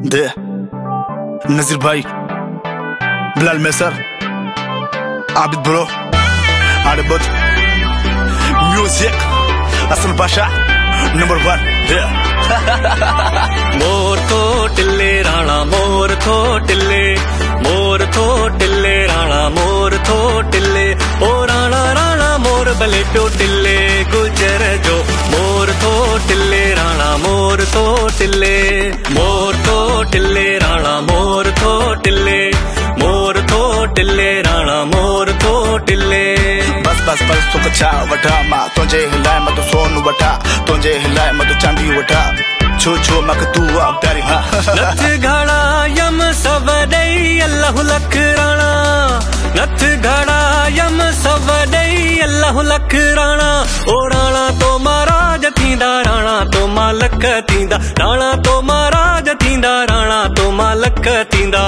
दे नजीर भाई, बिलाल मैसर, Abid bro, आड़बत music, असल बादशाह नंबर 1 दे। मोर थो टिल्ले राणा मोर थो टिल्ले, मोर थो टिल्ले राणा मोर थो टिल्ले, ओ राणा राणा मोर भले प्यो टिल्ले गुजर जो। मोर थो टिल्ले राणा मोर थो टिल्ले, मोर थो टिल्ले राणा मोर थो टिल्ले, मोर थो टिल्ले राणा मोर थो टिल्ले। बस बस बस तो कच्चा वठा मां तुझे हिलाए मत सोन वठा, तुझे हिलाए मत चांदी वठा, छो छो मक तू आ प्यारी हां। नथ घड़ा यम सवडई अल्लाह लख राणा, नथ घड़ा यम सवडई अल्लाह लख राणा, ओ राणा तो महाराज थींदा राणा तो मालक थींदा, राणा तो महाराज थींदा राणा तो मालक थींदा।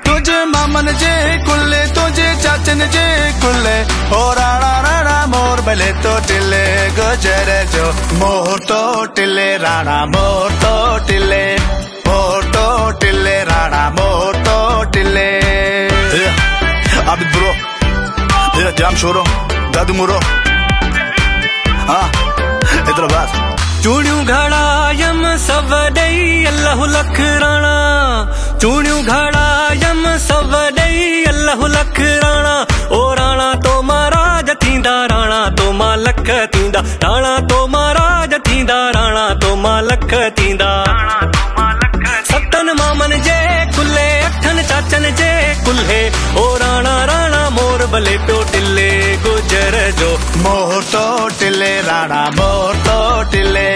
तुझे मामन जे कुल्ले तुझे चाचन जे कुल्ले, ओ राणा राणा मोर भले तो टिल्ले गुजर जो। मोर तो टिल्ले राणा मोर तो टिल्ले, मोर तो टिल्ले राणा मोर तो टिल्ले। आबिद ब्रो, जाम शोरो, दादू मुरो, हाँ इधर बात। चूड़ियों घड़ा यम सवडई अल्लाह लख राणा, चूड़ियों घड़ा यम सवडई अल्लाह लख राणा, ओ राणा तो महाराज थींदा राणा तो मालक थींदा, राणा तो महाराज थींदा राणा तो मालक थींदा। सतन मामन जे कुल्ले अठन चाचन जे कुल्हे, ओ राणा राणा मोर भले प्यो टिल्ले गुजर जो। मोर तो टिल्ले राणा मोर तो टिल्ले,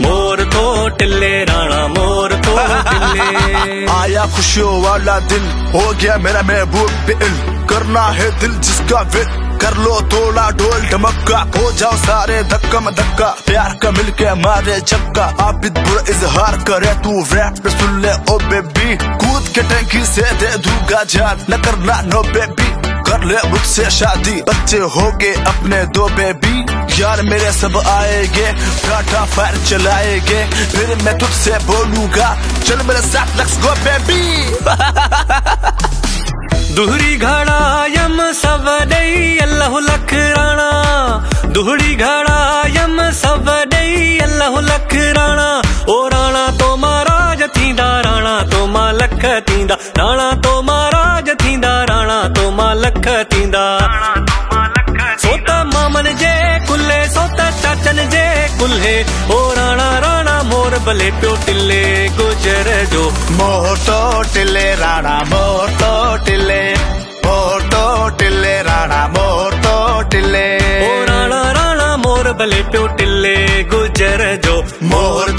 मोर तो टिल्ले राणा मोर तो टिल्ले। आया खुशियों वाला दिन हो गया मेरा महबूब बिल, करना है दिल जिसका विल, कर लो थोड़ा ढोल ढमक्का, हो जाओ सारे धक्का में धक्का, प्यार का मिलके मारे चक्का। आबिद बुरा इजहार करे तू रैप पे सुन ले ओ बेबी, कूद के टैंकी से दे दूंगा जान न करना नो बेबी, कर ले मुझसे शादी बच्चे होगे अपने 2 बेबी, यार मेरे सब आएंगे टाटा फायर चलाएंगे, फिर मैं तुझसे बोलूंगा चल मेरे साथ लेट्स गो बेबी। दुहरी घड़ा यम सवडई अल्लाह लख राणा, दुहरी घड़ा यम सवडई अल्लाह लख राणा, ओ राणा तो महाराज थींदा राणा तो मालक थींदा, राणा तो महाराज थींदा राणा तो मालक थींदा। सोता मामन जे कुल्ले सोता चाचन जे कुल्हे, ओ राणा राणा मोर भले प्यो टिल्ले गुजर जो। मोर तो टिल्ले राणा मोर तो टिल्ले, मोर तो टिल्ले राणा मोर तो टिल्ले, ओ राणा राणा मोर भले प्यो टिल्ले गुजर जो। मोर